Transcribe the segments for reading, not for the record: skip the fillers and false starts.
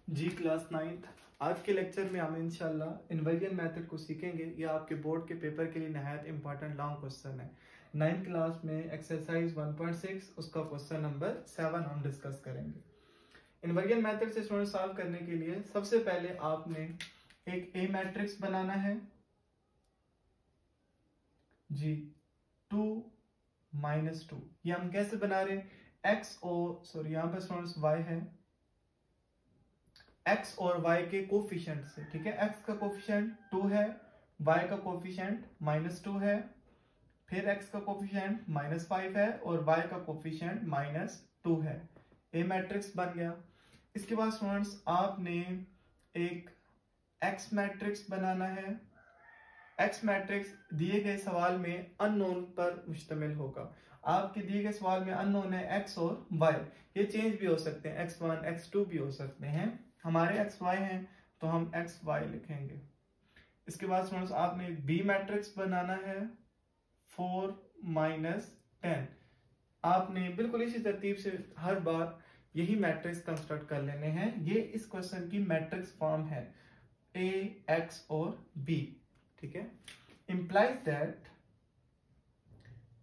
जी class 9th। आज के lecture में हम इंशाल्लाह इन्वर्जन मेथड को सीखेंगे। यह आपके बोर्ड के पेपर के लिए नहायत इंपॉर्टेंट लॉन्ग क्वेश्चन है। 9th क्लास में एक्सरसाइज 1.6 उसका क्वेश्चन नंबर 7 हम डिस्कस करेंगे। इन्वर्जन मेथड से स्टूडेंट सॉल्व करने के लिए सबसे पहले आपने एक ए मैट्रिक्स बनाना है जी 2 - 2। ये हम कैसे बना रहे हैं? एक्स और सॉरी यहाँ पे स्टूडेंट्स वाई है, x और y के कोफिशिएंट से, ठीक है। x का कोफिशिएंट 2 है, y का कोफिशिएंट -2 है, फिर x का कोफिशिएंट -5 है और y का कोफिशिएंट -2 है। ए मैट्रिक्स बन गया। इसके बाद स्टूडेंट्स आपने एक x मैट्रिक्स बनाना है। x मैट्रिक्स दिए गए सवाल में अननोन पर मुश्तमिल होगा। आपके दिए गए सवाल में अननोन है x और y, ये चेंज भी हो सकते हैं, x1 x2 भी हो सकते हैं। हमारे एक्स वाई हैं तो हम एक्स वाई लिखेंगे। इसके बाद स्टूडेंट्स आपने एक बी मैट्रिक्स बनाना है 4 - 10। आपने बिल्कुल इसी तरतीब से हर बार यही मैट्रिक्स कंस्ट्रक्ट कर लेने हैं। ये इस क्वेश्चन की मैट्रिक्स फॉर्म है ए एक्स और बी, ठीक है। Implies that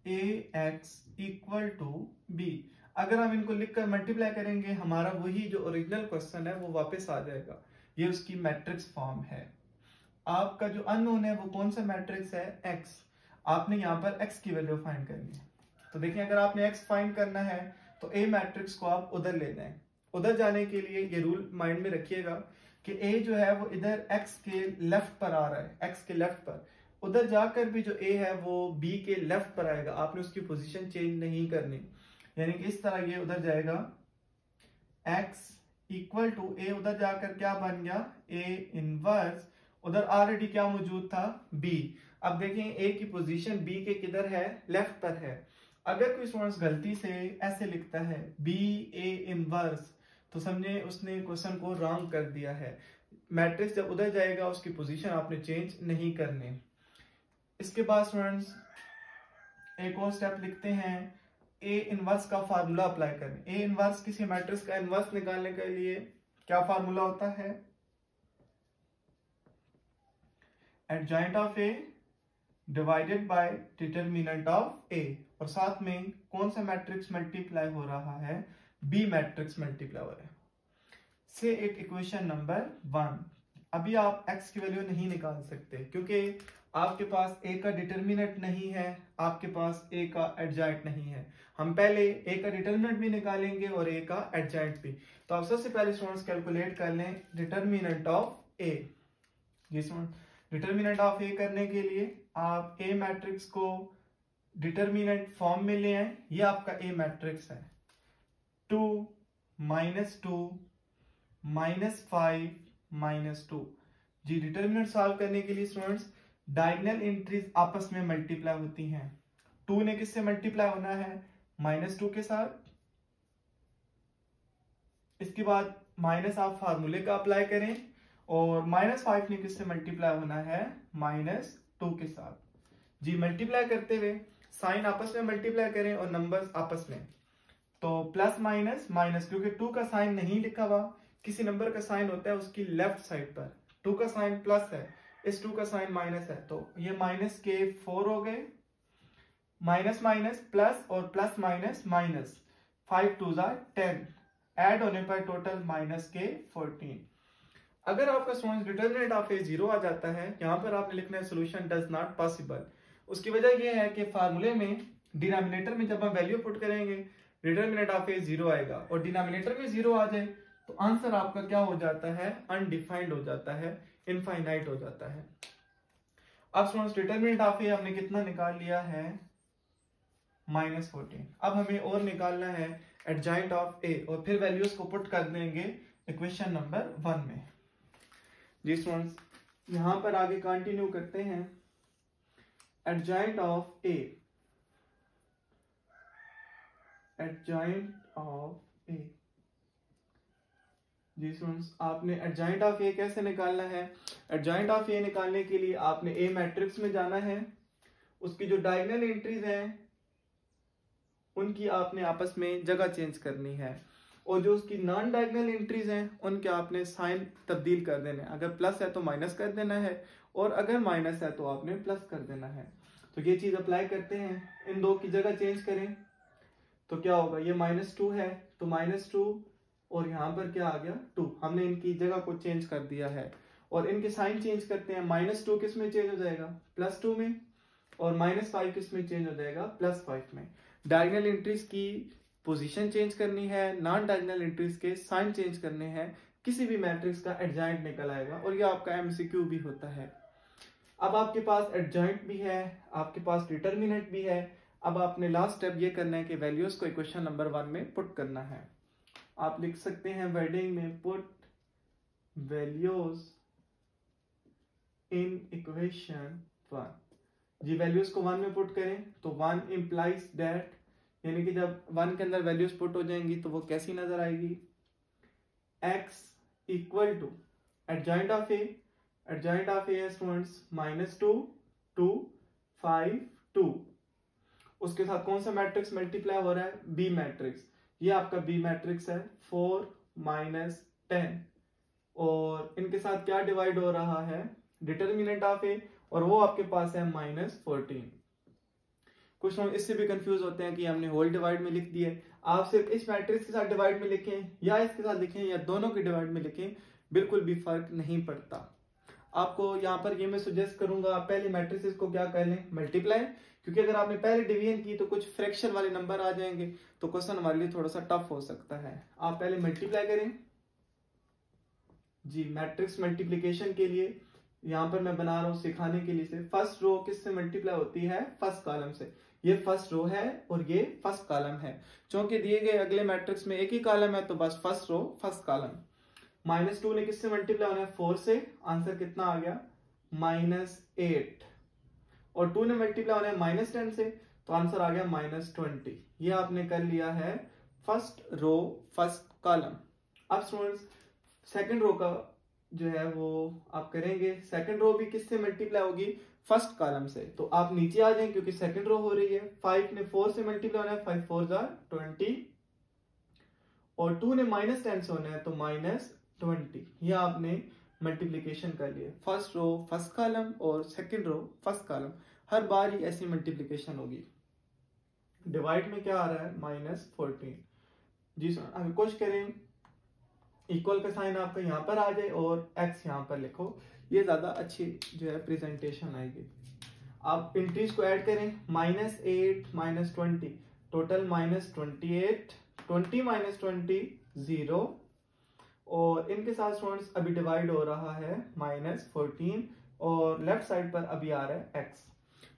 a x equal to b. अगर हम इनको लिखकर मल्टीप्लाई करेंगे हमारा वही जो ओरिजिनल क्वेश्चन है वो वापस आ जाएगा। ये उसकी मैट्रिक्स फॉर्म है। आपका जो अननोन है वो कौन सा मैट्रिक्स है? x। आपने यहाँ पर x की वैल्यू फाइंड करनी है। तो देखिए अगर आपने x फाइंड करना है तो a मैट्रिक्स को आप उधर ले जाएं। उधर जाने के लिए ये रूल माइंड में रखिएगा कि a जो है वो इधर x के लेफ्ट पर आ रहा है, x के लेफ्ट पर। उधर जाकर भी जो a है वो b के लेफ्ट पर आएगा। आपने उसकी पोजीशन चेंज नहीं करनी, यानी कि इस तरह ये उधर जाएगा। x इक्वल टू a उधर जाकर क्या बन गया? a inverse. उधर ऑलरेडी क्या मौजूद था? b। अब देखें a की पोजीशन b के किधर है? लेफ्ट पर है। अगर कोई स्टूडेंट गलती से ऐसे लिखता है b a इनवर्स तो समझे उसने क्वेश्चन को रॉन्ग कर दिया है। मैट्रिक्स जब उधर जाएगा उसकी पोजीशन आपने चेंज नहीं करनी। इसके बाद स्टूडेंट्स एक और स्टेप लिखते हैं, ए इनवर्स का फार्मूला अप्लाई करें। ए इनवर्स किसी मैट्रिक्स का इनवर्स निकालने के लिए क्या फार्मूला होता है? Adjoint of A divided by determinant of A. और साथ में कौन सा मैट्रिक्स मल्टीप्लाई हो रहा है? बी मैट्रिक्स मल्टीप्लाई हो रहा है। से एक इक्वेशन नंबर 1। अभी आप x की वैल्यू नहीं निकाल सकते क्योंकि आपके पास a का डिटरमिनेंट नहीं है, आपके पास a का एडजॉइंट नहीं है। हम पहले a का डिटरमिनेंट भी निकालेंगे और a का एडजॉइंट भी। तो आप सबसे पहले स्टूडेंट्स कैलकुलेट कर लें डिटरमिनेंट ऑफ a। जी स्टूडेंट, डिटरमिनेंट ऑफ a करने के लिए आप a मैट्रिक्स को डिटरमिनेंट फॉर्म में ले आए। ये आपका a मैट्रिक्स है 2 - 2 -5 -2। जी डिटरमिनेंट सॉल्व करने के लिए स्टूडेंट्स डायगोनल एंट्रीज आपस में मल्टीप्लाई होती हैं। 2 ने किससे मल्टीप्लाई होना है? -2 के साथ। इसके बाद माइनस आप फार्मूले का अप्लाई करें और -5 ने किससे मल्टीप्लाई होना है? -2 के साथ। जी मल्टीप्लाई करते हुए साइन आपस में मल्टीप्लाई करें और नंबर्स आपस में। तो प्लस माइनस माइनस, क्योंकि 2 का साइन नहीं लिखा हुआ, किसी नंबर का साइन होता है उसकी लेफ्ट साइड पर। 2 का साइन प्लस है, इस 2 का साइन माइनस है, तो ये माइनस के 4 हो गए। माइनस माइनस प्लस और प्लस माइनस माइनस, 5 2 10, ऐड होने पर टोटल माइनस के 14। अगर आपका स्टूडेंट डिटरमिनेंट ऑफ ए 0 आ जाता है, यहाँ पर आपने लिखना है सोल्यूशन डज नॉट पॉसिबल। उसकी वजह यह है कि फार्मूले में डिनोमिनेटर में जब हम वैल्यू पुट करेंगे डिटरमिनेंट ऑफ ए 0 आएगा और डिनोमिनेटर में 0 आ जाए तो आंसर आपका क्या हो जाता है? अनडिफाइंड हो जाता है, इनफाइनाइट हो जाता है। अब स्टूडेंट्स डिटरमिनेंट ऑफ ए हमने कितना निकाल लिया है? -14। अब हमें और निकालना है एडजॉइंट ऑफ ए और फिर वैल्यूज को पुट कर देंगे इक्वेशन नंबर 1 में। जी स्टूडेंट्स यहां पर आगे कंटिन्यू करते हैं। Adjoint of a, adjoint of a. जी स्टूडेंट्स आपने एडजॉइंट ऑफ ए कैसे निकालना है? एडजॉइंट ऑफ ए निकालने के लिए आपने ए मैट्रिक्स में जाना है, उसकी जो डायगोनल एंट्रीज हैं उनकी आपने आपस में जगह चेंज करनी है। और जो उसकी नॉन डायगोनल एंट्रीज हैं उनके आपने साइन तब्दील कर देने, अगर प्लस है तो माइनस कर देना है और अगर माइनस है तो आपने प्लस कर देना है। तो ये चीज अप्लाई करते हैं, इन दो की जगह चेंज करें तो क्या होगा, ये -2 है तो -2 और यहाँ पर क्या आ गया 2, हमने इनकी जगह को चेंज कर दिया है। और इनके साइन चेंज करते हैं, -2 किस में चेंज हो जाएगा, +2 में, और -5 किस में चेंज हो जाएगा, +5 में। डायगोनल एंट्रीज की पोजीशन चेंज करनी है, नॉन डायगोनल एंट्रीज के साइन चेंज करने हैं, किसी भी मैट्रिक्स का एडजॉइंट निकल आएगा और ये आपका एमसीक्यू भी होता है। अब आपके पास एडजॉइंट भी है, आपके पास डिटर्मिनेंट भी है। अब आपने लास्ट स्टेप ये करना है कि वैल्यूज को इक्वेशन नंबर 1 में पुट करना है। आप लिख सकते हैं वर्डिंग में पुट वैल्यूज इन इक्वेशन 1। जी वैल्यूज को 1 में पुट करें तो 1 इंप्लाइज दैट, यानी कि जब 1 के अंदर वैल्यूज पुट हो जाएंगी तो वो कैसी नजर आएगी, x equal to adjoint of a, adjoint of a students -2 2 5 2, उसके साथ कौन सा मैट्रिक्स मल्टीप्लाई हो रहा है, बी मैट्रिक्स। ये आपका बी मैट्रिक्स है 4 -10, और इनके साथ क्या डिवाइड हो रहा है, डिटर्मिनेंट ऑफ ए, और वो आपके पास है -14। कुछ लोग इससे भी कंफ्यूज होते हैं कि हमने होल डिवाइड में लिख दिया। आप सिर्फ इस मैट्रिक्स के साथ डिवाइड में लिखें या इसके साथ लिखें या दोनों के डिवाइड में लिखें, बिल्कुल भी फर्क नहीं पड़ता। आपको यहाँ पर ये मैं सुजेस्ट करूंगा, आप पहले मैट्रिसेस को क्या कर लें, मल्टीप्लाई, क्योंकि अगर आपने पहले डिवीजन की तो कुछ फ्रैक्शन वाले नंबर आ जाएंगे तो क्वेश्चन हमारे लिए थोड़ा सा टफ हो सकता है। आप पहले मल्टीप्लाई करें जी, मैट्रिक्स मल्टीप्लीकेशन के लिए यहाँ पर मैं बना रहा हूँ सिखाने के लिए से। फर्स्ट रो किससे मल्टीप्लाई होती है, फर्स्ट कॉलम से। ये फर्स्ट रो है और ये फर्स्ट कॉलम है, क्योंकि दिए गए अगले मैट्रिक्स में एक ही कॉलम है तो बस फर्स्ट रो फर्स्ट कॉलम। -2 ने किससे मल्टीप्लाई होना है, 4 से, आंसर कितना आ गया -8, और 2 ने मल्टीप्लाई होना है -10 से तो आंसर आ गया -20। ये आपने कर लिया है फर्स्ट रो फर्स्ट कॉलम। अब स्टूडेंट्स सेकंड रो का जो है वो आप करेंगे, सेकंड रो भी किससे मल्टीप्लाई होगी, फर्स्ट कॉलम से। तो आप नीचे आ जाएं क्योंकि सेकंड रो हो रही है। 5 ने 4 से मल्टीप्लाई होना है, 5 4 20, और 2 ने -10 से होना है तो -20। ये आपने मल्टीप्लीकेशन कर लिया, फर्स्ट रो फर्स्ट कॉलम और सेकंड रो फर्स्ट कॉलम, हर बार ही ऐसी मल्टीप्लीकेशन होगी। डिवाइड में क्या आ रहा है, -14। जी सर, अगर कुछ करें इक्वल का साइन आपका यहाँ पर आ जाए और x यहाँ पर लिखो, ये ज्यादा अच्छी जो है प्रेजेंटेशन आएगी। आप एंट्रीज को ऐड करें, -8 -20, टोटल -28, 20 -20 0, और इनके साथ स्टूडेंट्स अभी डिवाइड हो रहा है -14, और लेफ्ट साइड पर अभी आ रहा है x।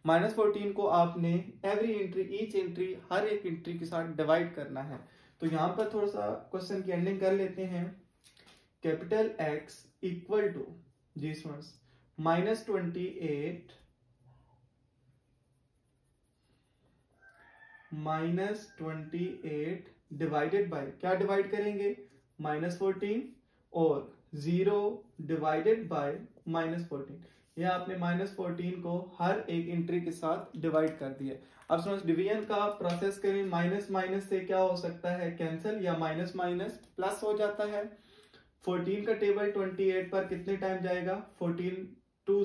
-14 को आपने एवरी एंट्री, ईच एंट्री, हर एक एंट्री के साथ डिवाइड करना है। तो यहाँ पर थोड़ा सा क्वेश्चन की एंडिंग कर लेते हैं। कैपिटल X इक्वल टू जी स्टूडेंट्स -28 डिवाइडेड बाय, क्या डिवाइड करेंगे, -14, और 0 डिवाइडेड बाय -14। यह आपने -14 को हर एक एंट्री के साथ डिवाइड कर दिया। अब स्टूडेंट्स डिवीजन का प्रोसेस करें, माइनस माइनस से क्या हो सकता है, कैंसिल, या माइनस माइनस प्लस हो जाता है। 14 का टेबल 28 पर कितने टाइम जाएगा, 14 2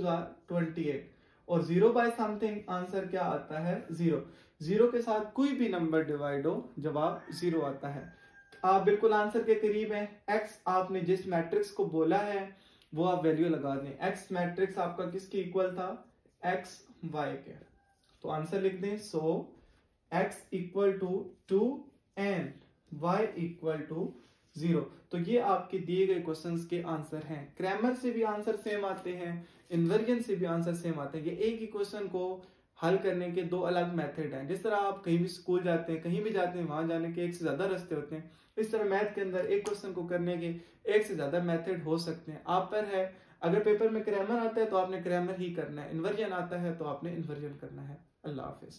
28, और 0 बाय समथिंग आंसर क्या आता है, 0। 0 के साथ कोई भी नंबर डिवाइड हो जवाब 0 आता है। आप बिल्कुल आंसर के करीब हैं। x आपने जिस मैट्रिक्स को बोला है वो आप वैल्यू लगा दें। x मैट्रिक्स आपका किसके इक्वल था, x y के, तो आंसर लिख दें। So x equal to 2 and y equal to 0। तो ये आपके दिए गए क्वेश्चंस के आंसर हैं। क्रैमर से भी आंसर सेम आते हैं, इन्वर्जन से भी आंसर सेम आते हैं। ये एक ही क्वेश्चन को हल करने के दो अलग मेथड हैं। जिस तरह आप कहीं भी स्कूल जाते हैं, कहीं भी जाते हैं, वहां जाने के एक से ज्यादा रास्ते होते हैं, इस तरह मैथ के अंदर एक क्वेश्चन को करने के एक से ज्यादा मेथड हो सकते हैं। आप पर है, अगर पेपर में क्रैमर आता है तो आपने क्रैमर ही करना है, इन्वर्जन आता है तो आपने इन्वर्जन करना है। अल्लाह हाफिज।